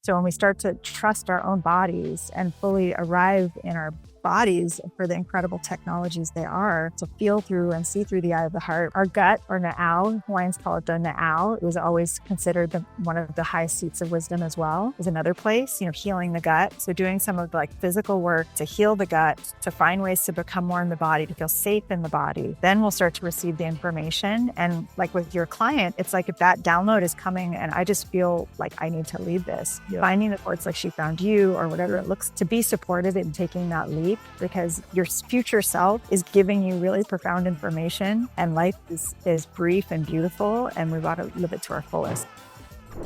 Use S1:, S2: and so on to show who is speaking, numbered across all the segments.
S1: So when we start to trust our own bodies and fully arrive in our bodies for the incredible technologies they are, to feel through and see through the eye of the heart. Our gut, or na'au, Hawaiians call it the na'au. It was always considered one of the highest seats of wisdom as well, is another place, healing the gut. So doing some of the physical work to heal the gut, to find ways to become more in the body, to feel safe in the body, then we'll start to receive the information. And like with your client, it's like if that download is coming and I just feel like I need to lead this, finding the courts like she found you or whatever it looks, to be supported in taking that leap, because your future self is giving you really profound information, and life is brief and beautiful, and we've got to live it to our fullest.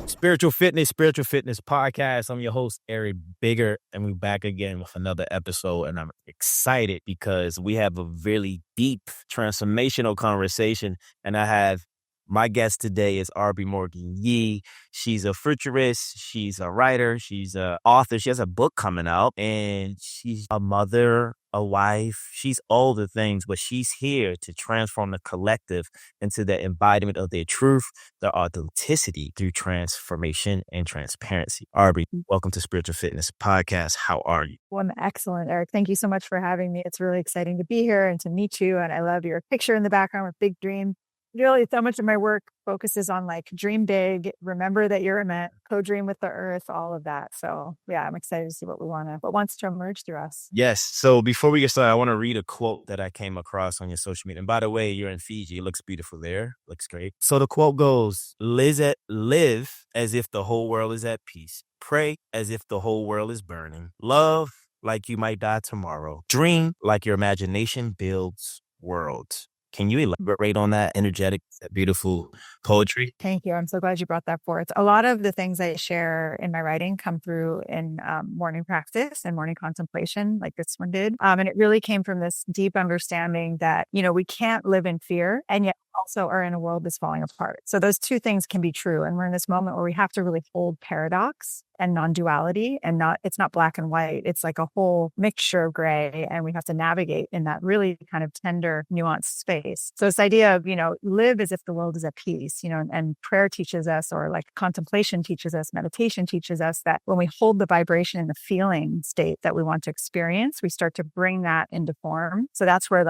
S2: Spiritual Fitness Podcast. I'm your host, Eric Bigger, and we're back again with another episode. And I'm excited because we have a really deep, transformational conversation. And I have my guest today is Aubrey Morgan Yee. She's a futurist. She's a writer. She's an author. She has a book coming out, and she's a mother, a wife. She's all the things, but she's here to transform the collective into the embodiment of their truth, their authenticity through transformation and transparency. Aubrey, welcome to Spiritual Fitness Podcast. How are you?
S1: Well, I'm excellent, Eric. Thank you so much for having me. It's really exciting to be here and to meet you. And I love your picture in the background with Big Dream. Really, so much of my work focuses on dream big, remember that you're meant, co-dream with the earth, all of that. So yeah, I'm excited to see what wants to emerge through us.
S2: Yes. So before we get started, I want to read a quote that I came across on your social media. And by the way, you're in Fiji. It looks beautiful there. Looks great. So the quote goes, live as if the whole world is at peace. Pray as if the whole world is burning. Love like you might die tomorrow. Dream like your imagination builds worlds. Can you elaborate on that energetic, that beautiful poetry?
S1: Thank you. I'm so glad you brought that forth. A lot of the things I share in my writing come through in morning practice and morning contemplation, like this one did. And it really came from this deep understanding that, we can't live in fear and yet also are in a world that's falling apart. So those two things can be true. And we're in this moment where we have to really hold paradox and non-duality, and it's not black and white. It's like a whole mixture of gray, and we have to navigate in that really kind of tender, nuanced space. So this idea of, live as if the world is at peace, and prayer teaches us, or like contemplation teaches us, meditation teaches us that when we hold the vibration and the feeling state that we want to experience, we start to bring that into form. So that's where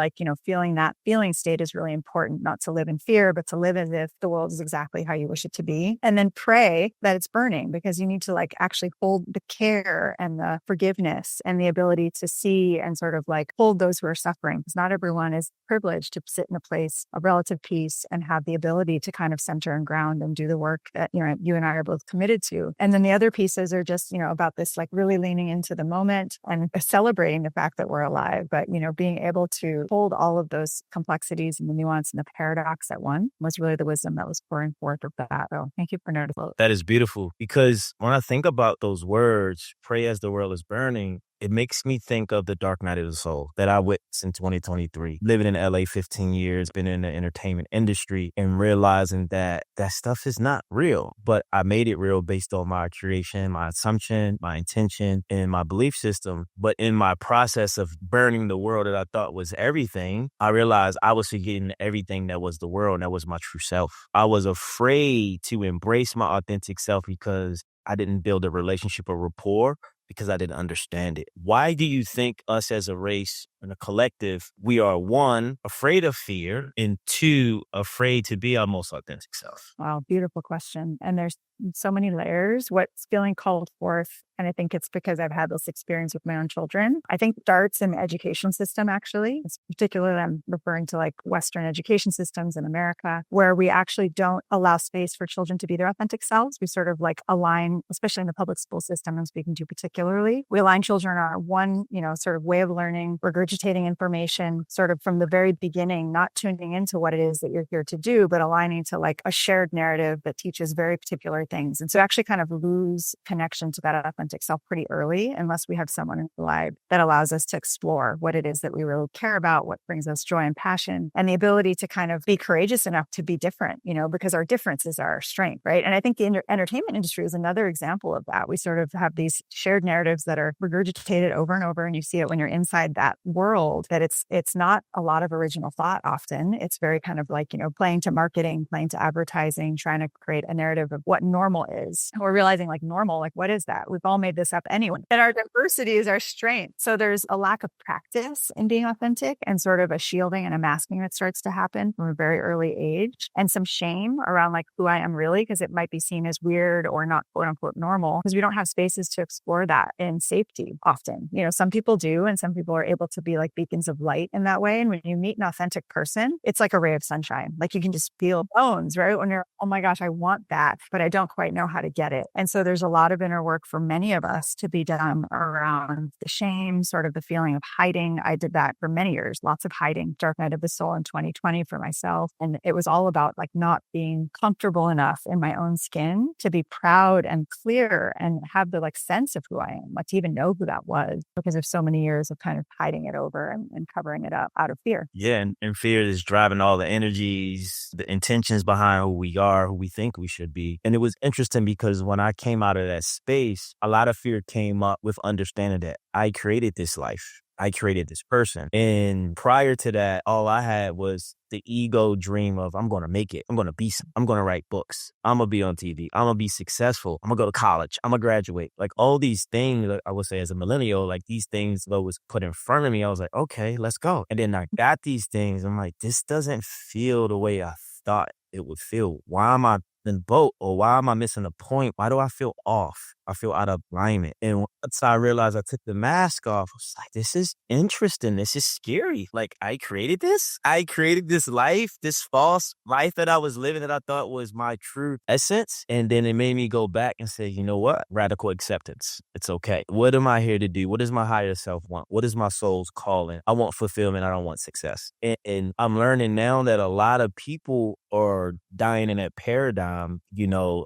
S1: feeling that feeling state is really important, not to live in fear, but to live as if the world is exactly how you wish it to be. And then pray that it's burning, because you need to actually hold the care and the forgiveness and the ability to see and sort of hold those who are suffering. Because not everyone is privileged to sit in a place of relative peace and have the ability to kind of center and ground and do the work that, you and I are both committed to. And then the other pieces are just, about this, really leaning into the moment and celebrating the fact that we're alive, but, being able to hold all of those complexities and the nuance and the paradox at one was really the wisdom that was pouring forth of that. So thank you for noticing.
S2: That is beautiful, because when I think about those words, pray as the world is burning, it makes me think of the dark night of the soul that I witnessed in 2023. Living in LA 15 years, been in the entertainment industry, and realizing that stuff is not real. But I made it real based on my creation, my assumption, my intention, and my belief system. But in my process of burning the world that I thought was everything, I realized I was forgetting everything that was the world, and that was my true self. I was afraid to embrace my authentic self because I didn't build a relationship or rapport, because I didn't understand it. Why do you think us as a race and a collective, we are one, afraid of fear, and two, afraid to be our most authentic self?
S1: Wow, beautiful question. And there's so many layers. What's feeling called forth, and I think it's because I've had this experience with my own children, I think starts in the education system, actually. It's particularly, I'm referring to Western education systems in America, where we actually don't allow space for children to be their authentic selves. We sort of align, especially in the public school system I'm speaking to particularly, we align children on one, sort of way of learning, regurgitating information sort of from the very beginning, not tuning into what it is that you're here to do, but aligning to a shared narrative that teaches very particular things. And so actually kind of lose connection to that authentic self pretty early, unless we have someone in the life that allows us to explore what it is that we really care about, what brings us joy and passion, and the ability to kind of be courageous enough to be different, because our difference is our strength, right? And I think the entertainment industry is another example of that. We sort of have these shared narratives that are regurgitated over and over, and you see it when you're inside that world, that it's not a lot of original thought often. It's very kind of playing to marketing, playing to advertising, trying to create a narrative of what normal normal is. We're realizing like normal, like what is that? We've all made this up anyway. And our diversity is our strength. So there's a lack of practice in being authentic and sort of a shielding and a masking that starts to happen from a very early age, and some shame around like who I am really, because it might be seen as weird or not quote unquote normal, because we don't have spaces to explore that in safety often. Some people do, and some people are able to be like beacons of light in that way. And when you meet an authentic person, it's like a ray of sunshine. Like you can just feel bones, right? When you're, oh my gosh, I want that, but I don't quite know how to get it. And so there's a lot of inner work for many of us to be done around the shame, sort of the feeling of hiding. I did that for many years, lots of hiding, dark night of the soul in 2020 for myself. And it was all about like not being comfortable enough in my own skin to be proud and clear and have the like sense of who I am, like to even know who that was, because of so many years of kind of hiding it over and covering it up out of fear.
S2: Yeah. And fear is driving all the energies, the intentions behind who we are, who we think we should be. And it was interesting because when I came out of that space, a lot of fear came up with understanding that I created this life. I created this person. And prior to that, all I had was the ego dream of I'm going to make it. I'm going to be some. I'm going to write books. I'm going to be on TV. I'm going to be successful. I'm going to go to college. I'm going to graduate. Like all these things, I would say as a millennial, like these things that was put in front of me. I was like, okay, let's go. And then I got these things. I'm like, this doesn't feel the way I thought it would feel. Why am I in boat, or why am I missing a point? Why do I feel off? I feel out of alignment. And once I realized I took the mask off, I was like, this is interesting. This is scary. Like I created this. I created this life, this false life that I was living that I thought was my true essence. And then it made me go back and say, you know what? Radical acceptance. It's okay. What am I here to do? What does my higher self want? What is my soul's calling? I want fulfillment. I don't want success. And I'm learning now that a lot of people are dying in that paradigm,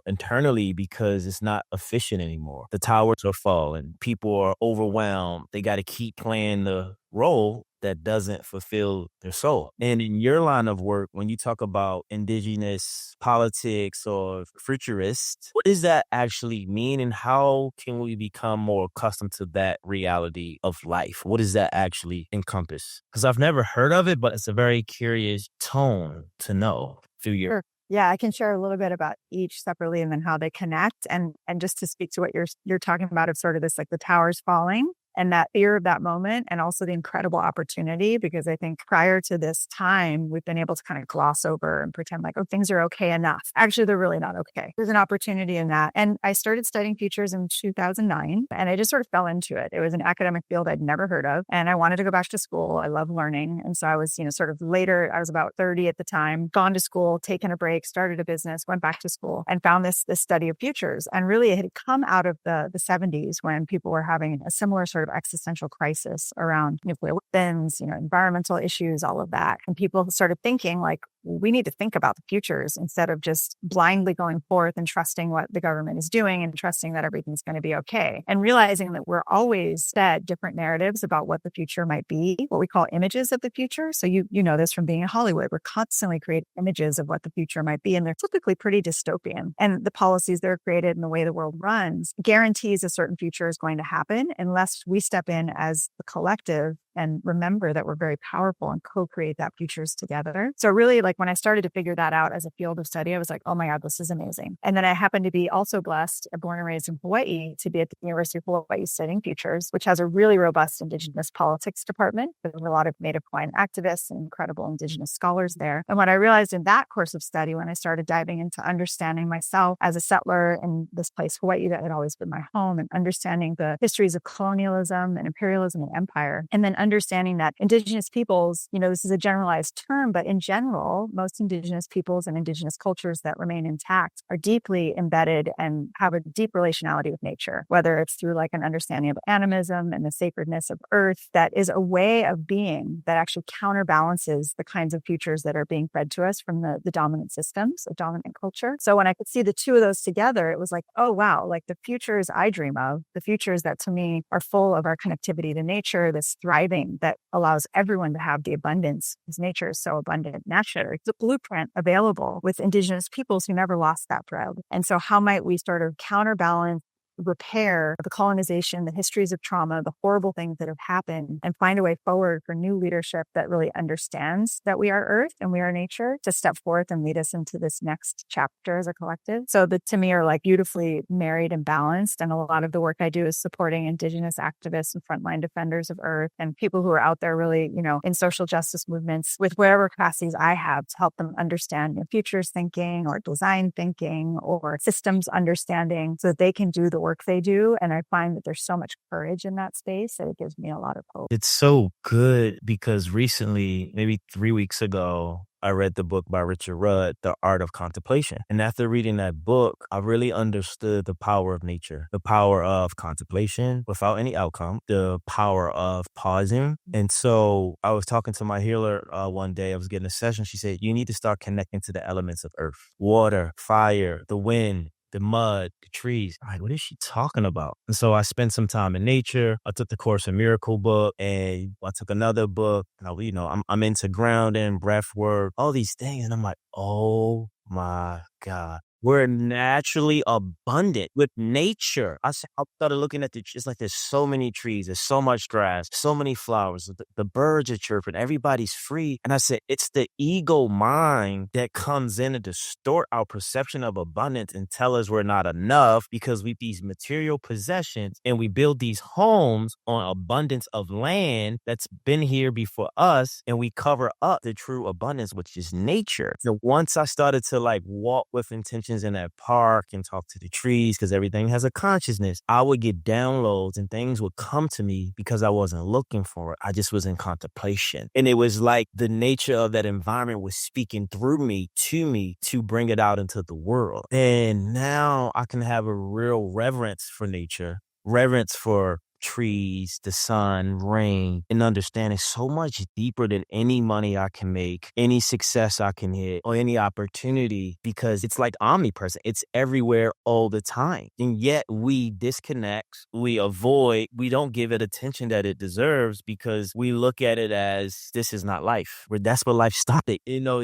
S2: internally, because it's not efficient anymore. The towers are falling. People are overwhelmed. They got to keep playing the role that doesn't fulfill their soul. And in your line of work, when you talk about indigenous politics or futurist, what does that actually mean? And how can we become more accustomed to that reality of life? What does that actually encompass? Because I've never heard of it, but it's a very curious tone to know through your...
S1: Sure. Yeah, I can share a little bit about each separately and then how they connect. And just to speak to what you're talking about of sort of this, like the towers falling and that fear of that moment, and also the incredible opportunity, because I think prior to this time, we've been able to kind of gloss over and pretend like, oh, things are okay enough. Actually, they're really not okay. There's an opportunity in that. And I started studying futures in 2009, and I just sort of fell into it. It was an academic field I'd never heard of, and I wanted to go back to school. I love learning. And so I was, sort of later, I was about 30 at the time, gone to school, taken a break, started a business, went back to school, and found this study of futures. And really, it had come out of the 70s when people were having a similar sort of existential crisis around nuclear weapons, environmental issues, all of that. And people started thinking like, we need to think about the futures instead of just blindly going forth and trusting what the government is doing and trusting that everything's going to be okay. And realizing that we're always fed different narratives about what the future might be, what we call images of the future. So you know this from being in Hollywood. We're constantly creating images of what the future might be, and they're typically pretty dystopian. And the policies that are created and the way the world runs guarantees a certain future is going to happen unless we step in as the collective and remember that we're very powerful and co-create that futures together. So really, like when I started to figure that out as a field of study, I was like, oh my God, this is amazing. And then I happened to be also blessed, born and raised in Hawaii, to be at the University of Hawaii studying futures, which has a really robust Indigenous politics department with a lot of Native Hawaiian activists and incredible Indigenous scholars there. And what I realized in that course of study, when I started diving into understanding myself as a settler in this place, Hawaii, that had always been my home, and understanding the histories of colonialism and imperialism and empire, and then understanding that Indigenous peoples, this is a generalized term, but in general, most Indigenous peoples and Indigenous cultures that remain intact are deeply embedded and have a deep relationality with nature, whether it's through like an understanding of animism and the sacredness of earth, that is a way of being that actually counterbalances the kinds of futures that are being fed to us from the dominant systems of dominant culture. So when I could see the two of those together, it was like, oh, wow, like the futures I dream of, the futures that to me are full of our connectivity to nature, this thriving that allows everyone to have the abundance, because nature is so abundant naturally. It's a blueprint available with Indigenous peoples who never lost that thread. And so how might we sort of counterbalance repair the colonization, the histories of trauma, the horrible things that have happened, and find a way forward for new leadership that really understands that we are Earth and we are nature to step forth and lead us into this next chapter as a collective. So the to me are like beautifully married and balanced. And a lot of the work I do is supporting Indigenous activists and frontline defenders of Earth and people who are out there really, in social justice movements with whatever capacities I have to help them understand futures thinking or design thinking or systems understanding so that they can do the work they do. And I find that there's so much courage in that space that it gives me a lot of hope.
S2: It's so good because recently, maybe 3 weeks ago, I read the book by Richard Rudd, The Art of Contemplation. And after reading that book, I really understood the power of nature, the power of contemplation without any outcome, the power of pausing. And so I was talking to my healer one day. I was getting a session. She said, you need to start connecting to the elements of earth, water, fire, the wind, the mud, the trees. I'm like, what is she talking about? And so I spent some time in nature. I took the Course in Miracle book and I took another book. And I'm into grounding, breath work, all these things. And I'm like, oh my God. We're naturally abundant with nature. I started looking at it's like there's so many trees, there's so much grass, so many flowers, the birds are chirping, everybody's free. And I said, it's the ego mind that comes in and distort our perception of abundance and tell us we're not enough because we these material possessions and we build these homes on abundance of land that's been here before us, and we cover up the true abundance, which is nature. So once I started to walk with intention in that park and talk to the trees because everything has a consciousness, I would get downloads and things would come to me because I wasn't looking for it. I just was in contemplation. And it was like the nature of that environment was speaking through me to bring it out into the world. And now I can have a real reverence for nature, reverence for trees, the sun, rain, and understanding so much deeper than any money I can make, any success I can hit, or any opportunity, because it's like omnipresent. It's everywhere all the time. And yet we disconnect, we avoid, we don't give it attention that it deserves because we look at it as this is not life. That's where life stopped it.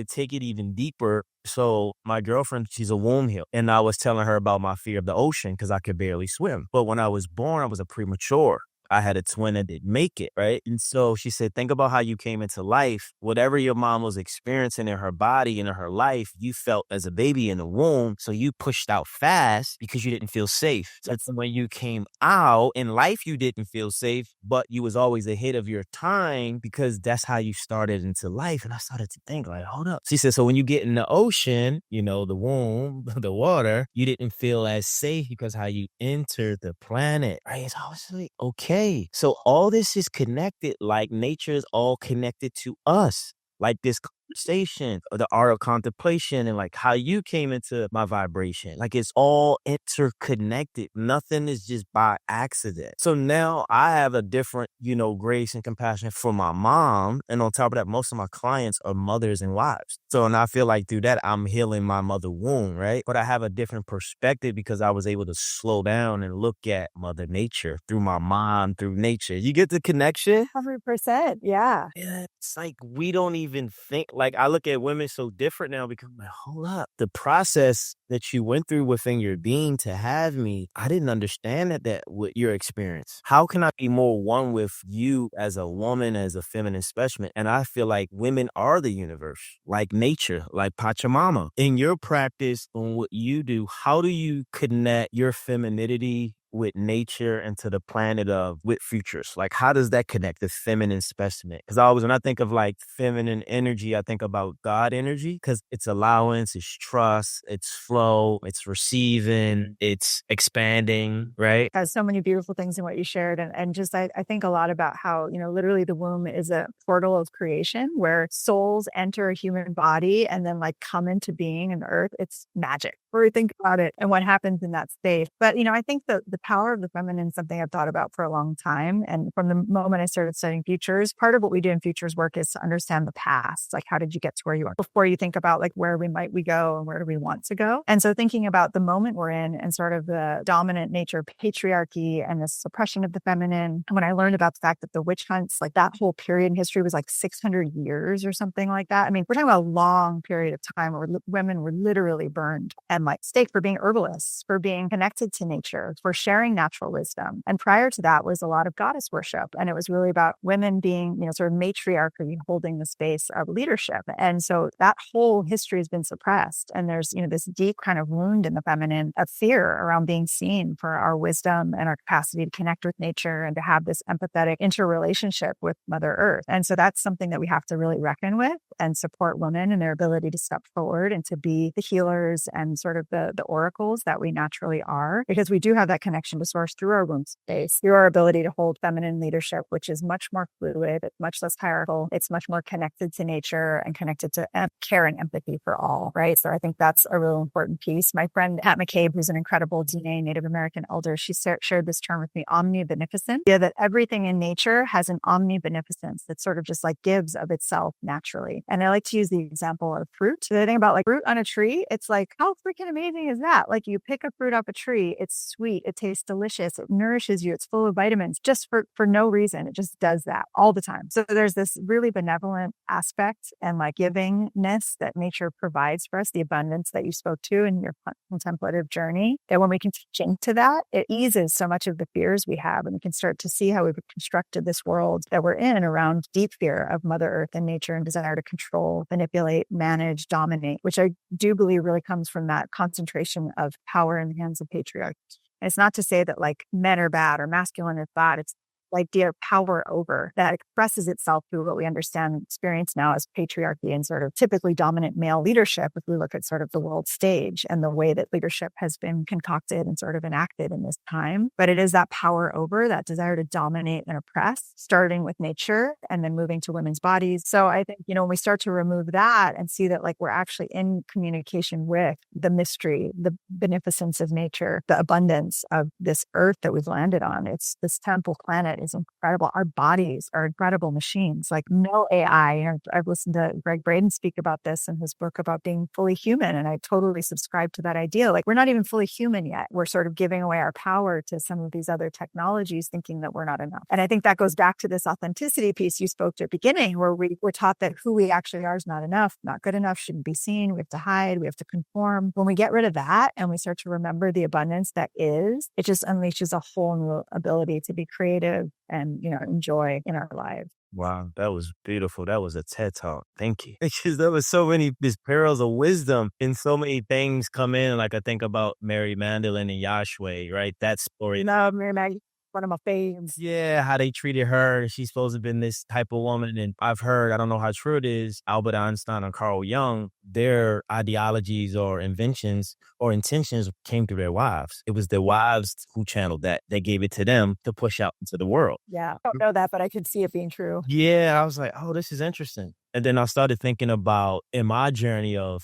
S2: Take it even deeper. So my girlfriend, she's a womb heal. And I was telling her about my fear of the ocean because I could barely swim. But when I was born, I was a premature. I had a twin that didn't make it, right? And so she said, think about how you came into life. Whatever your mom was experiencing in her body and in her life, you felt as a baby in the womb. So you pushed out fast because you didn't feel safe. So when you came out in life, you didn't feel safe, but you was always ahead of your time because that's how you started into life. And I started to think hold up. She said, so when you get in the ocean, the womb, the water, you didn't feel as safe because how you entered the planet, right? So I was like, okay. So all this is connected, like nature is all connected to us. Like this conversation, or the art of contemplation, and how you came into my vibration. It's all interconnected. Nothing is just by accident. So now I have a different, grace and compassion for my mom. And on top of that, most of my clients are mothers and wives. So, and I feel like through that, I'm healing my mother wound, right? But I have a different perspective because I was able to slow down and look at Mother Nature through my mom, through nature. You get the connection?
S1: 100%. Yeah.
S2: It's like we don't even think. I look at women so different now because I'm like, hold up. The process that you went through within your being to have me, I didn't understand that with your experience. How can I be more one with you as a woman, as a feminine specimen? And I feel like women are the universe, like nature, like Pachamama. In your practice, on what you do, how do you connect your femininity with nature and to the planet with futures? How does that connect, the feminine specimen? Because when I think of feminine energy, I think about God energy because it's allowance, it's trust, it's flow, it's receiving, it's expanding, right?
S1: Has so many beautiful things in what you shared. And just, I think a lot about how, literally the womb is a portal of creation where souls enter a human body and then come into being in the earth. It's magic where we think about it and what happens in that space. But, I think the power of the feminine is something I've thought about for a long time. And from the moment I started studying futures, part of what we do in futures work is to understand the past. How did you get to where you are before you think about where we go and where do we want to go? And so thinking about the moment we're in and sort of the dominant nature of patriarchy and the suppression of the feminine. And when I learned about the fact that the witch hunts, that whole period in history was 600 years or something like that. I mean, we're talking about a long period of time where women were literally burned and and like stake for being herbalists, for being connected to nature, for sharing natural wisdom. And prior to that was a lot of goddess worship. And it was really about women being, sort of matriarchy holding the space of leadership. And so that whole history has been suppressed. And there's, this deep kind of wound in the feminine of fear around being seen for our wisdom and our capacity to connect with nature and to have this empathetic interrelationship with Mother Earth. And so that's something that we have to really reckon with and support women in their ability to step forward and to be the healers and sort of the oracles that we naturally are, because we do have that connection to source through our womb space, through our ability to hold feminine leadership, which is much more fluid, it's much less hierarchical, it's much more connected to nature and connected to care and empathy for all, right? So I think that's a real important piece. My friend Pat McCabe, who's an incredible DNA Native American elder, she shared this term with me, omnibeneficent, yeah, that everything in nature has an omnibeneficence that sort of just like gives of itself naturally. And I like to use the example of fruit. The thing about like fruit on a tree, it's like, how freaking amazing is that? Like you pick a fruit off a tree, it's sweet, it tastes delicious, it nourishes you, it's full of vitamins just for no reason. It just does that all the time. So there's this really benevolent aspect and like givingness that nature provides for us, the abundance that you spoke to in your contemplative journey, that when we can teach into that, it eases so much of the fears we have. And we can start to see how we've constructed this world that we're in around deep fear of Mother Earth and nature and desire to control, manipulate, manage, dominate, which I do believe really comes from that concentration of power in the hands of patriarchy. And it's not to say that like men are bad or masculine is bad. It's idea of power over that expresses itself through what we understand and experience now as patriarchy and sort of typically dominant male leadership. If we look at sort of the world stage and the way that leadership has been concocted and sort of enacted in this time, but it is that power over, that desire to dominate and oppress, starting with nature and then moving to women's bodies. So I think, when we start to remove that and see that like we're actually in communication with the mystery, the beneficence of nature, the abundance of this earth that we've landed on, it's this temple planet is incredible. Our bodies are incredible machines, like no AI. I've listened to Greg Braden speak about this in his book about being fully human. And I totally subscribe to that idea. Like we're not even fully human yet. We're sort of giving away our power to some of these other technologies, thinking that we're not enough. And I think that goes back to this authenticity piece you spoke to at the beginning, where we're taught that who we actually are is not enough, not good enough, shouldn't be seen. We have to hide. We have to conform. When we get rid of that and we start to remember the abundance that is, it just unleashes a whole new ability to be creative and, enjoy in our lives.
S2: Wow, that was beautiful. That was a TED Talk. Thank you. Because there was so many these pearls of wisdom and so many things come in. Like I think about Mary Magdalene and Yahshua, right? That story.
S1: Love Mary Magdalene. One of my faves.
S2: Yeah, how they treated her. She's supposed to have been this type of woman. And I've heard, I don't know how true it is, Albert Einstein and Carl Jung, their ideologies or inventions or intentions came through their wives. It was their wives who channeled that. They gave it to them to push out into the world.
S1: Yeah, I don't know that, but I could see it being true.
S2: Yeah, I was like, oh, this is interesting. And then I started thinking about in my journey of,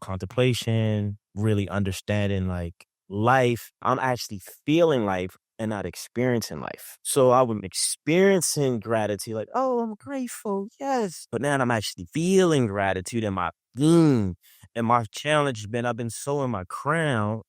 S2: contemplation, really understanding like life, I'm actually feeling life and not experiencing life. So I was experiencing gratitude, like, oh, I'm grateful, yes. But now I'm actually feeling gratitude in my being. And my challenge has been, I've been so in my crown,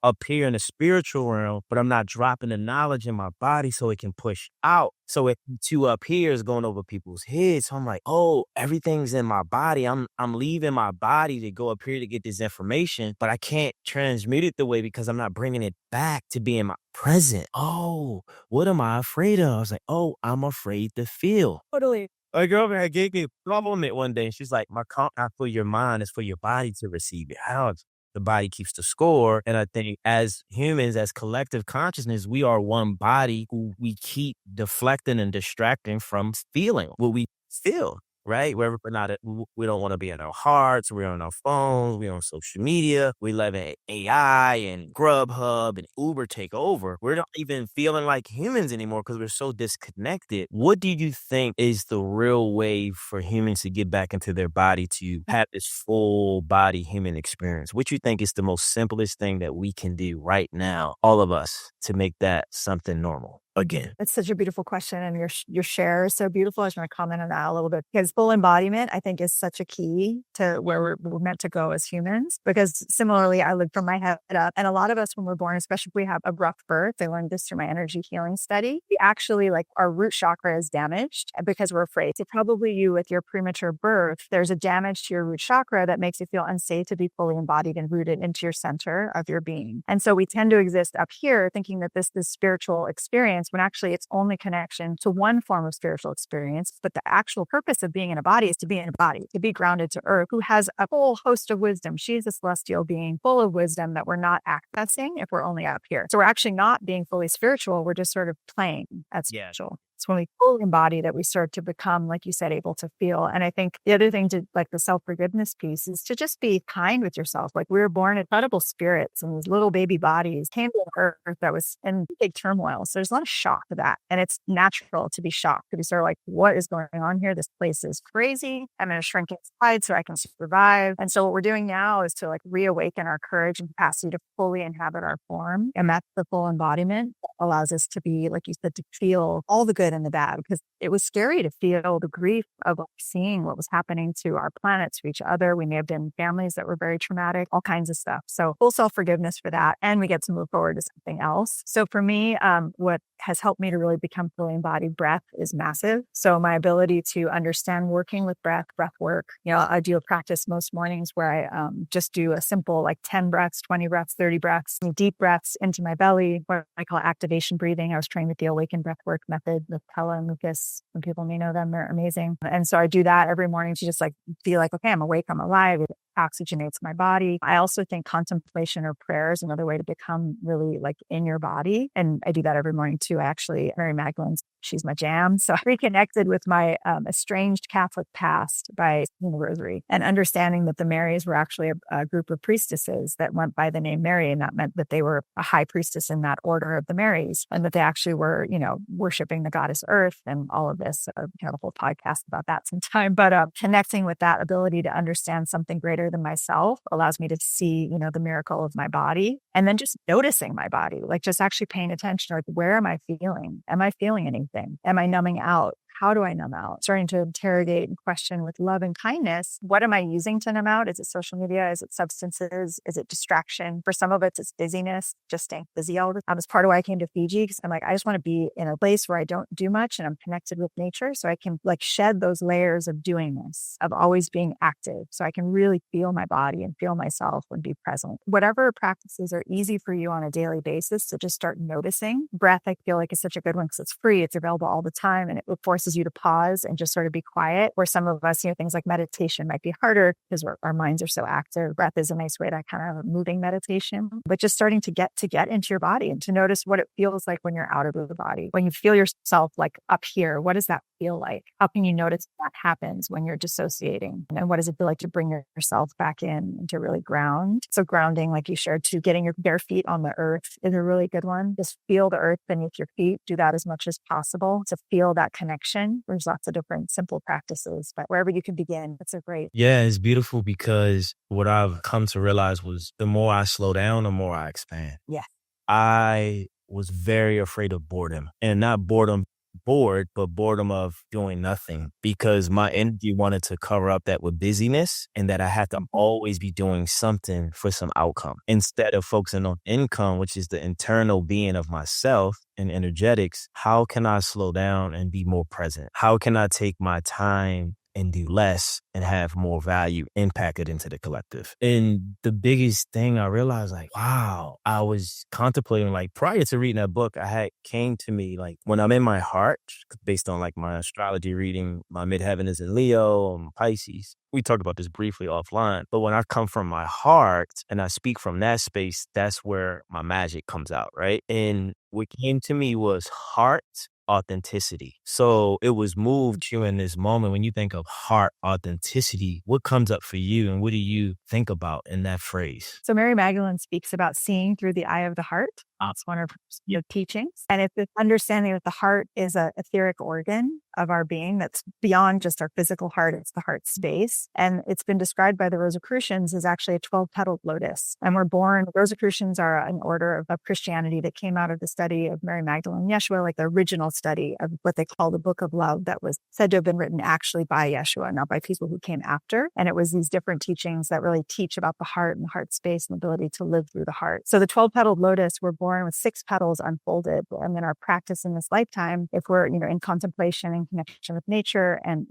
S2: up here in the spiritual realm, but I'm not dropping the knowledge in my body so it can push out. So it two up here is going over people's heads. So I'm like, oh, everything's in my body. I'm leaving my body to go up here to get this information, but I can't transmute it the way because I'm not bringing it back to being my present. Oh, what am I afraid of? I was like, oh, I'm afraid to feel.
S1: Totally.
S2: A girlfriend gave me a compliment one day. And she's like, my comp not for your mind, it's for your body to receive it. How the body keeps the score. And I think as humans, as collective consciousness, we are one body who we keep deflecting and distracting from feeling what we feel. Right? Wherever we're not, we don't want to be in our hearts. We're on our phones. We're on social media. We let AI and Grubhub and Uber take over. We're not even feeling like humans anymore because we're so disconnected. What do you think is the real way for humans to get back into their body to have this full body human experience? What you think is the most simplest thing that we can do right now, all of us, to make that something normal? again?
S1: That's such a beautiful question, and your share is so beautiful. I just want to comment on that a little bit because full embodiment, I think, is such a key to where we're meant to go as humans. Because similarly, I live from my head up, and a lot of us, when we're born, especially if we have a rough birth, I learned this through my energy healing study. We actually, like, our root chakra is damaged because we're afraid. So probably you, with your premature birth, there's a damage to your root chakra that makes you feel unsafe to be fully embodied and rooted into your center of your being. And so we tend to exist up here, thinking that this is spiritual experience, when actually its only connection to one form of spiritual experience. But the actual purpose of being in a body is to be in a body, to be grounded to earth, who has a whole host of wisdom. She's a celestial being full of wisdom that we're not accessing if we're only up here. So we're actually not being fully spiritual. We're just sort of playing at spiritual. It's when we fully embody that we start to become, like you said, able to feel. And I think the other thing, to like the self-forgiveness piece, is to just be kind with yourself. Like, we were born incredible spirits, and these little baby bodies came to earth that was in big turmoil. So there's a lot of shock to that. And it's natural to be shocked, to be sort of like, what is going on here? This place is crazy. I'm going to shrink inside so I can survive. And so what we're doing now is to like reawaken our courage and capacity to fully inhabit our form. And that's the full embodiment that allows us to be, like you said, to feel all the good and the bad, because it was scary to feel the grief of seeing what was happening to our planet, to each other. We may have been families that were very traumatic, all kinds of stuff. So full self-forgiveness for that. And we get to move forward to something else. So for me, what has helped me to really become fully embodied, breath is massive. So my ability to understand working with breath work, I do a practice most mornings where I just do a simple, like 10 breaths, 20 breaths, 30 breaths, deep breaths into my belly, what I call activation breathing. I was trained with the Awaken Breathwork method with Pella and Lucas. Some people may know them. They're amazing. And so I do that every morning to just like feel like, okay, I'm awake, I'm alive. It oxygenates my body. I also think contemplation or prayer is another way to become really like in your body. And I do that every morning too. Mary Magdalene's, she's my jam. So I reconnected with my estranged Catholic past by saying the rosary and understanding that the Marys were actually a group of priestesses that went by the name Mary. And that meant that they were a high priestess in that order of the Marys, and that they actually were, worshiping the goddess Earth and all of this. So we have a whole podcast about that sometime. But connecting with that ability to understand something greater than myself allows me to see, the miracle of my body, and then just noticing my body, like just actually paying attention. Like, where am I feeling? Am I feeling anything? Am I numbing out? How do I numb out? Starting to interrogate and question with love and kindness. What am I using to numb out? Is it social media? Is it substances? Is it distraction? For some of it, it's busyness, just staying busy all the time. It's part of why I came to Fiji, because I'm like, I just want to be in a place where I don't do much and I'm connected with nature, so I can like shed those layers of doing this, of always being active, so I can really feel my body and feel myself and be present. Whatever practices are easy for you on a daily basis, so just start noticing. Breath, I feel like, is such a good one because it's free, it's available all the time, and it forces you to pause and just sort of be quiet. Where some of us, things like meditation might be harder because our minds are so active. Breath is a nice way to kind of moving meditation, but just starting to get into your body and to notice what it feels like when you're out of the body. When you feel yourself like up here, what does that feel like? How can you notice what happens when you're dissociating? And what does it feel like to bring yourself back in and to really ground? So grounding, like you shared, to getting your bare feet on the earth is a really good one. Just feel the earth beneath your feet. Do that as much as possible to feel that connection. There's lots of different simple practices, but wherever you can begin, it's a great.
S2: Yeah, it's beautiful because what I've come to realize was the more I slow down, the more I expand.
S1: Yeah.
S2: I was very afraid of boredom, and not bored, but boredom of doing nothing, because my energy wanted to cover up that with busyness, and that I had to always be doing something for some outcome instead of focusing on income, which is the internal being of myself and energetics. How can I slow down and be more present? How can I take my time and do less and have more value impacted into the collective? And the biggest thing I realized, like, wow, I was contemplating, like, prior to reading that book, came to me, like, when I'm in my heart, based on like my astrology reading, my midheaven is in Leo, I'm Pisces. We talked about this briefly offline, but when I come from my heart and I speak from that space, that's where my magic comes out, right? And what came to me was heart authenticity. So it was moved you in this moment. When you think of heart authenticity, what comes up for you and what do you think about in that phrase?
S1: So Mary Magdalene speaks about seeing through the eye of the heart. It's one of her teachings. And it's this understanding that the heart is a etheric organ of our being that's beyond just our physical heart. It's the heart space. And it's been described by the Rosicrucians as actually a 12-petaled lotus. And we're born, Rosicrucians are an order of Christianity that came out of the study of Mary Magdalene and Yeshua, like the original study of what they call the Book of Love that was said to have been written actually by Yeshua, not by people who came after. And it was these different teachings that really teach about the heart and the heart space and the ability to live through the heart. So the 12-petaled lotus, we're born with 6 petals unfolded. And then our practice in this lifetime, if we're, in contemplation and connection with nature and,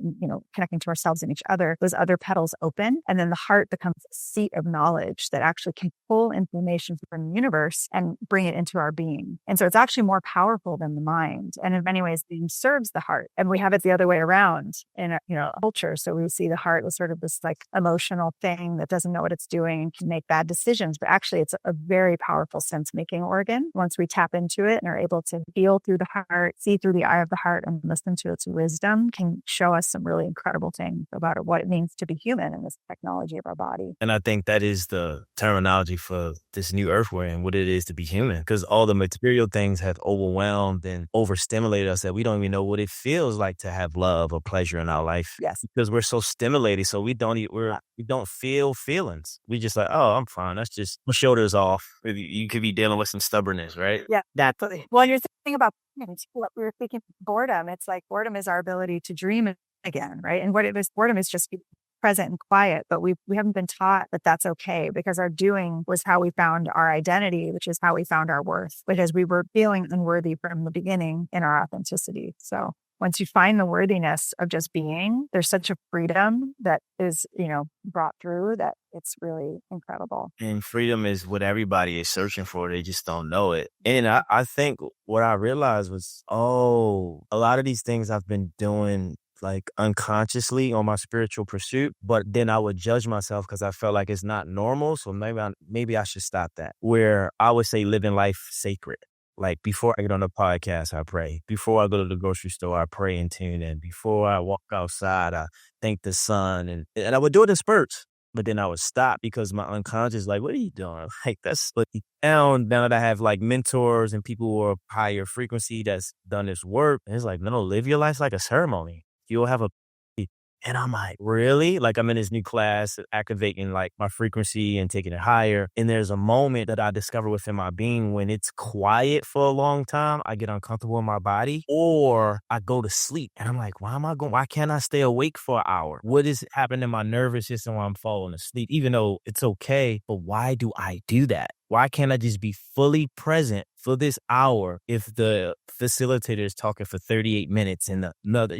S1: connecting to ourselves and each other, those other petals open. And then the heart becomes a seat of knowledge that actually can pull information from the universe and bring it into our being. And so it's actually more powerful than the mind. And in many ways, it serves the heart. And we have it the other way around in culture. So we see the heart as sort of this like emotional thing that doesn't know what it's doing and can make bad decisions. But actually, it's a very powerful sense-making organ. Once we tap into it and are able to feel through the heart, see through the eye of the heart, and listen to its wisdom, can show us some really incredible things about what it means to be human in this technology of our body.
S2: And I think that is the terminology for this new earth we're in, what it is to be human. Because all the material things have overwhelmed and overstimulated us that we don't even know what it feels like to have love or pleasure in our life.
S1: Yes.
S2: Because we're so stimulated. So we don't feel feelings. We just like, oh, I'm fine. That's just my shoulders off. You could be dealing with some stubbornness, right?
S1: Yeah, definitely. Well, and you're thinking about what we were speaking boredom. It's like boredom is our ability to dream again, right? And what it is, boredom is just being present and quiet, but we haven't been taught that that's okay, because our doing was how we found our identity, which is how we found our worth, because we were feeling unworthy from the beginning in our authenticity. So once you find the worthiness of just being, there's such a freedom that is, brought through that it's really incredible.
S2: And freedom is what everybody is searching for. They just don't know it. And I think what I realized was, a lot of these things I've been doing like unconsciously on my spiritual pursuit, but then I would judge myself because I felt like it's not normal. So maybe I should stop that. Where I would say living life sacred. Like before I get on the podcast, I pray. Before I go to the grocery store, I pray and tune in. Before I walk outside, I thank the sun. And I would do it in spurts. But then I would stop because my unconscious like, what are you doing? Like, that's what now that I have like mentors and people who are higher frequency that's done this work. And it's like, no, live your life like a ceremony. You'll have a, and I'm like, really? Like, I'm in this new class, activating like my frequency and taking it higher. And there's a moment that I discover within my being when it's quiet for a long time, I get uncomfortable in my body, or I go to sleep. And I'm like, why can't I stay awake for an hour? What is happening in my nervous system while I'm falling asleep? Even though it's okay, but why do I do that? Why can't I just be fully present for this hour if the facilitator is talking for 38 minutes and another,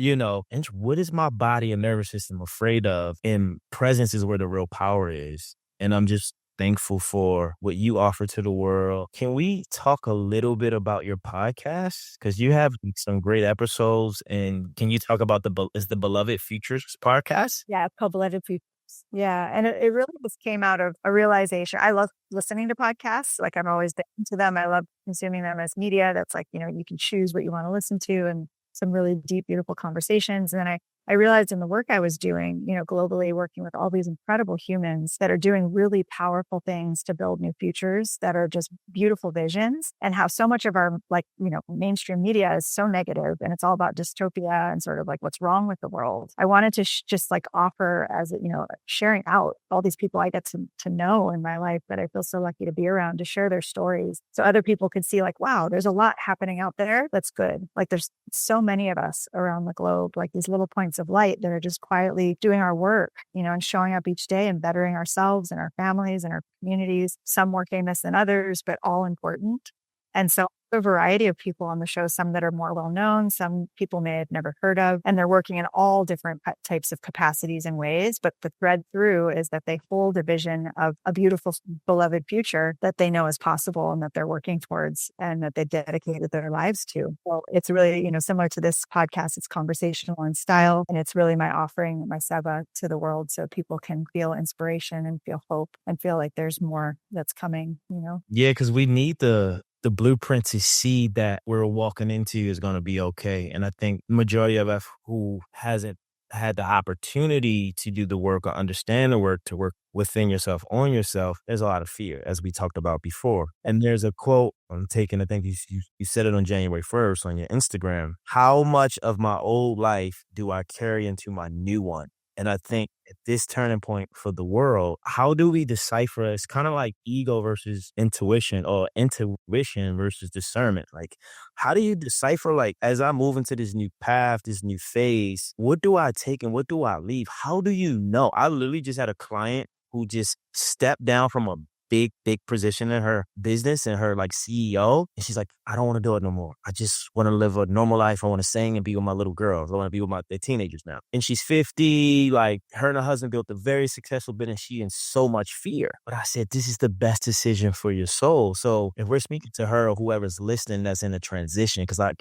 S2: and what is my body and nervous system afraid of? And presence is where the real power is. And I'm just thankful for what you offer to the world. Can we talk a little bit about your podcast? Because you have some great episodes. And can you talk about the Beloved Futures podcast?
S1: Yeah, it's called Beloved Futures. Yeah. And it really just came out of a realization. I love listening to podcasts. Like, I'm always into them. I love consuming them as media. That's like, you can choose what you want to listen to, and some really deep, beautiful conversations. And then I realized in the work I was doing, globally, working with all these incredible humans that are doing really powerful things to build new futures that are just beautiful visions, and how so much of our mainstream media is so negative and it's all about dystopia and sort of like what's wrong with the world. I wanted to just like offer as, sharing out all these people I get to know in my life that I feel so lucky to be around, to share their stories so other people could see like, wow, there's a lot happening out there that's good. Like, there's so many of us around the globe, like these little points of light that are just quietly doing our work, and showing up each day and bettering ourselves and our families and our communities, some more famous than others, but all important. And so a variety of people on the show, some that are more well-known, some people may have never heard of, and they're working in all different types of capacities and ways. But the thread through is that they hold a vision of a beautiful, beloved future that they know is possible and that they're working towards and that they dedicated their lives to. So it's really, similar to this podcast, it's conversational in style, and it's really my offering, my seva to the world, so people can feel inspiration and feel hope and feel like there's more that's coming,
S2: Yeah, because we need the blueprint to see that we're walking into is going to be okay. And I think the majority of us who hasn't had the opportunity to do the work or understand the work to work within yourself, on yourself, there's a lot of fear, as we talked about before. And there's a quote I'm taking, I think you said it on January 1st on your Instagram. How much of my old life do I carry into my new one? And I think at this turning point for the world, how do we decipher? It's kind of like ego versus intuition, or intuition versus discernment. Like, how do you decipher, like, as I move into this new path, this new phase, what do I take and what do I leave? How do you know? I literally just had a client who just stepped down from a big position in her business and her like CEO. And she's like, I don't want to do it no more. I just want to live a normal life. I want to sing and be with my little girls. I want to be with they're teenagers now. And she's 50, like her and her husband built a very successful business. She in so much fear. But I said, this is the best decision for your soul. So if we're speaking to her or whoever's listening that's in a transition, because I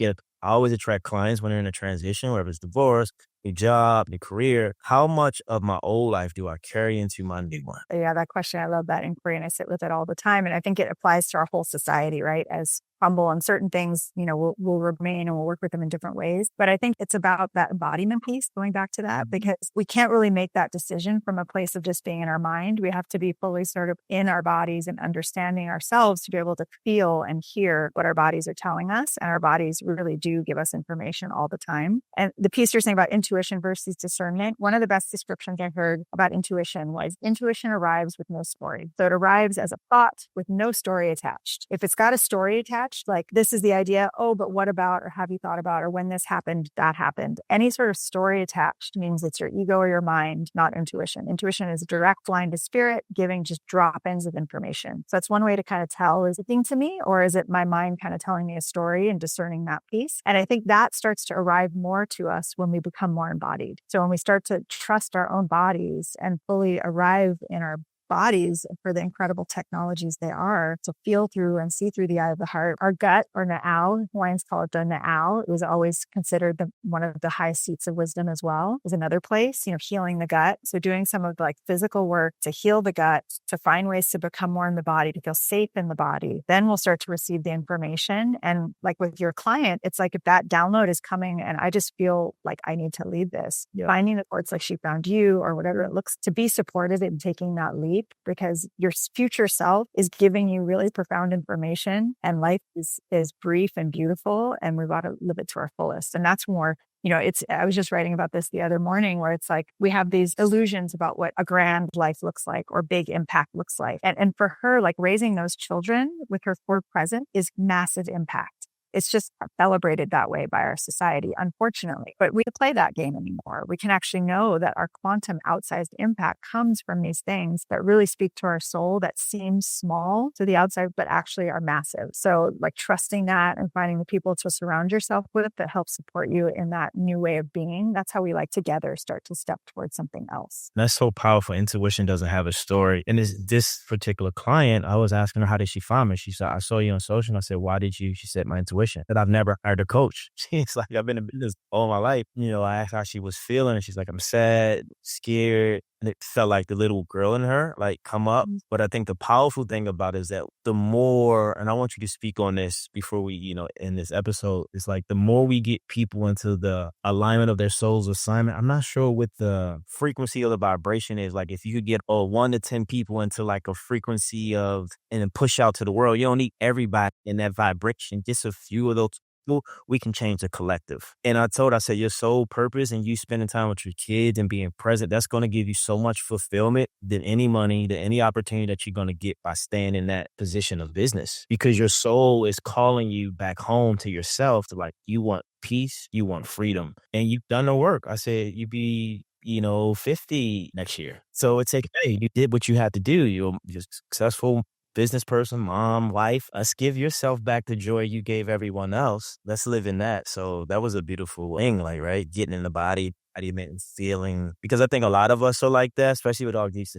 S2: always attract clients when they're in a transition, whether it's divorce, new job, new career. How much of my old life do I carry into my new one?
S1: Yeah, that question, I love that inquiry, and I sit with it all the time. And I think it applies to our whole society, right? As humble on certain things, we'll remain and we'll work with them in different ways. But I think it's about that embodiment piece, going back to that, because we can't really make that decision from a place of just being in our mind. We have to be fully sort of in our bodies and understanding ourselves to be able to feel and hear what our bodies are telling us. And our bodies really do give us information all the time. And the piece you're saying about intuition versus discernment, one of the best descriptions I heard about intuition was intuition arrives with no story. So it arrives as a thought with no story attached. If it's got a story attached, like this is the idea, oh, but what about, or have you thought about, or when this happened, that happened. Any sort of story attached means it's your ego or your mind, not intuition. Intuition is a direct line to spirit, giving just drop-ins of information. So that's one way to kind of tell, is it thing to me, or is it my mind kind of telling me a story and discerning that piece? And I think that starts to arrive more to us when we become more embodied. So when we start to trust our own bodies and fully arrive in our bodies for the incredible technologies they are to feel through and see through the eye of the heart. Our gut, or na'au, Hawaiians call it the na'au. It was always considered one of the highest seats of wisdom as well, is another place, healing the gut. So doing some of the like physical work to heal the gut, to find ways to become more in the body, to feel safe in the body, then we'll start to receive the information. And like with your client, it's like if that download is coming and I just feel like I need to lead this, finding the courts like she found you or whatever it looks, to be supported in taking that leap, because your future self is giving you really profound information, and life is brief and beautiful, and we've got to live it to our fullest. And that's more, I was just writing about this the other morning, where it's like we have these illusions about what a grand life looks like or big impact looks like. And for her, like raising those children with her forward present is massive impact. It's just celebrated that way by our society, unfortunately. But we don't play that game anymore. We can actually know that our quantum outsized impact comes from these things that really speak to our soul, that seem small to the outside, but actually are massive. So like trusting that and finding the people to surround yourself with that help support you in that new way of being. That's how we like together start to step towards something else.
S2: That's so powerful. Intuition doesn't have a story. And this particular client, I was asking her, how did she find me? She said, I saw you on social. And I said, why did you? She said, my intuition. That I've never hired a coach. She's like, I've been in business all my life. I asked how she was feeling, and she's like, I'm sad, scared. And it felt like the little girl in her, like, come up. But I think the powerful thing about it is that the more, and I want you to speak on this before we, in this episode, it's like the more we get people into the alignment of their soul's assignment, I'm not sure what the frequency of the vibration is. Like if you could get 1 to 10 people into like a frequency of, and then push out to the world, you don't need everybody in that vibration, just a few of those people, we can change the collective. And I said, your soul purpose and you spending time with your kids and being present, that's going to give you so much fulfillment than any money, than any opportunity that you're going to get by staying in that position of business, because your soul is calling you back home to yourself, to like, you want peace, you want freedom, and you've done the work. I said, you be 50 next year. So it's like, hey, you did what you had to do. You're successful business person, mom, wife. Let's give yourself back the joy you gave everyone else. Let's live in that. So that was a beautiful thing, like, right? Getting in the body and feeling, because I think a lot of us are like that, especially with all these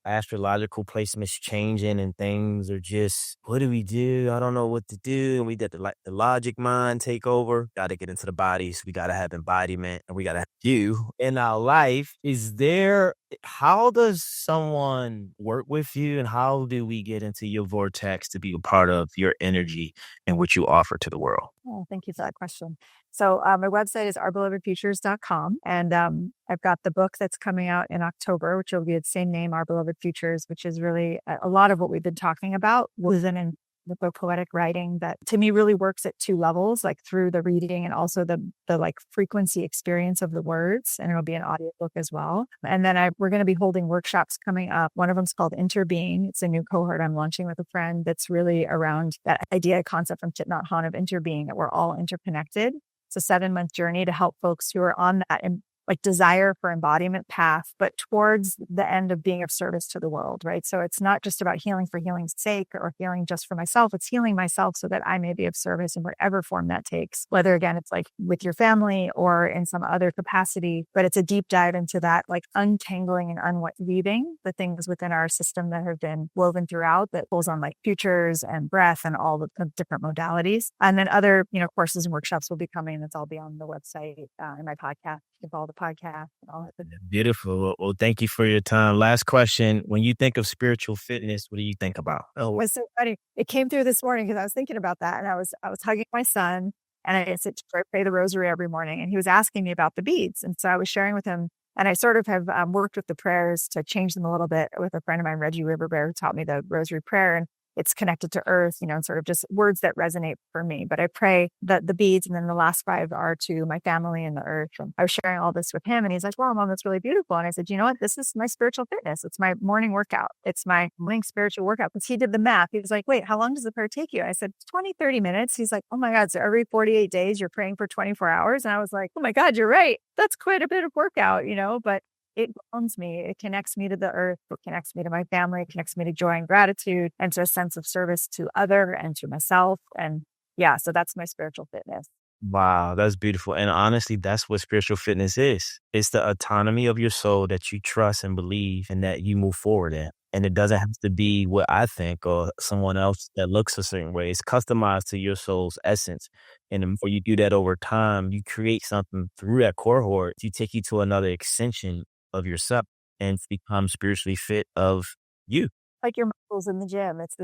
S2: astrological placements changing and things are just, what do we do? I don't know what to do. And we let the logic mind take over. Got to get into the bodies. We got to have embodiment, and we got to have you in our life. Is there How does someone work with you, and how do we get into your vortex to be a part of your energy and what you offer to the world?
S1: Oh, thank you for that question. So my website is ourbelovedfutures.com. And I've got the book that's coming out in October, which will be the same name, Our Beloved Futures, which is really a lot of what we've been talking about was in the poetic writing that to me really works at two levels, like through the reading and also the like frequency experience of the words. And it'll be an audiobook as well. And then we're going to be holding workshops coming up. One of them is called Interbeing. It's a new cohort I'm launching with a friend that's really around that idea, concept from Thich Nhat Hanh of interbeing, that we're all interconnected. It's a 7-month journey to help folks who are on that like desire for embodiment path, but towards the end of being of service to the world, right? So it's not just about healing for healing's sake or healing just for myself. It's healing myself so that I may be of service in whatever form that takes, whether again, it's like with your family or in some other capacity, but it's a deep dive into that, like untangling and unweaving the things within our system that have been woven throughout that pulls on like futures and breath and all the different modalities. And then other, courses and workshops will be coming. That's all be on the website and my podcast. Of all the podcasts and all that.
S2: Beautiful. Well, thank you for your time. Last question. When you think of spiritual fitness, what do you think about?
S1: Oh, it was so funny. It came through this morning because I was thinking about that, and I was hugging my son, and I said, I pray the rosary every morning, and he was asking me about the beads, and so I was sharing with him, and I sort of have worked with the prayers to change them a little bit with a friend of mine, Reggie Riverbear, who taught me the rosary prayer, and it's connected to earth, and sort of just words that resonate for me. But I pray that the beads, and then the last 5 are to my family and the earth. And I was sharing all this with him, and he's like, "Well, Mom, that's really beautiful." And I said, "You know what? This is my spiritual fitness. It's my morning workout. It's my morning spiritual workout." Because he did the math. He was like, "Wait, how long does the prayer take you?" I said, 20, 30 minutes. He's like, "Oh my God. So every 48 days you're praying for 24 hours. And I was like, "Oh my God, you're right. That's quite a bit of workout, but it grounds me. It connects me to the earth. It connects me to my family. It connects me to joy and gratitude and to a sense of service to other and to myself. And yeah, so that's my spiritual fitness.
S2: Wow, that's beautiful. And honestly, that's what spiritual fitness is. It's the autonomy of your soul that you trust and believe and that you move forward in. And it doesn't have to be what I think or someone else that looks a certain way. It's customized to your soul's essence. And the more you do that over time, you create something through that cohort to take you to another extension of yourself and become spiritually fit of you.
S1: Like your muscles in the gym.
S2: It's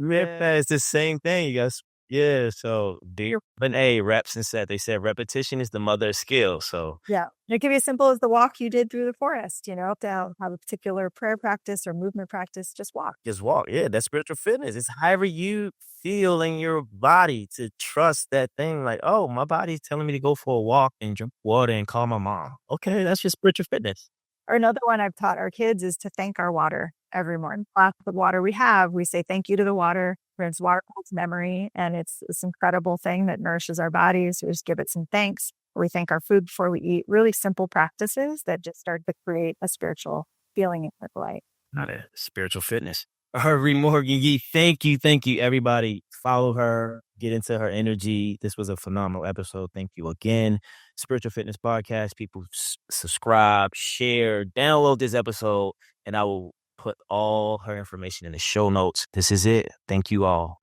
S2: the same thing. You guys, yeah. So but hey, reps and set. They said repetition is the mother of skill. So
S1: yeah, it can be as simple as the walk you did through the forest. To have a particular prayer practice or movement practice, just walk.
S2: Just walk. Yeah, that's spiritual fitness. It's however you feel in your body to trust that thing. Like, oh, my body's telling me to go for a walk and drink water and call my mom. Okay, that's just spiritual fitness.
S1: Or another one I've taught our kids is to thank our water every morning. Glass of water we have, we say thank you to the water. It's water holds memory, and it's this incredible thing that nourishes our bodies. We just give it some thanks. We thank our food before we eat. Really simple practices that just start to create a spiritual feeling in our life.
S2: Not a spiritual fitness. Aubrey Morgan Yee, thank you, everybody. Follow her, get into her energy. This was a phenomenal episode. Thank you again. Spiritual Fitness Podcast. People subscribe, share, download this episode, and I will put all her information in the show notes. This is it. Thank you all.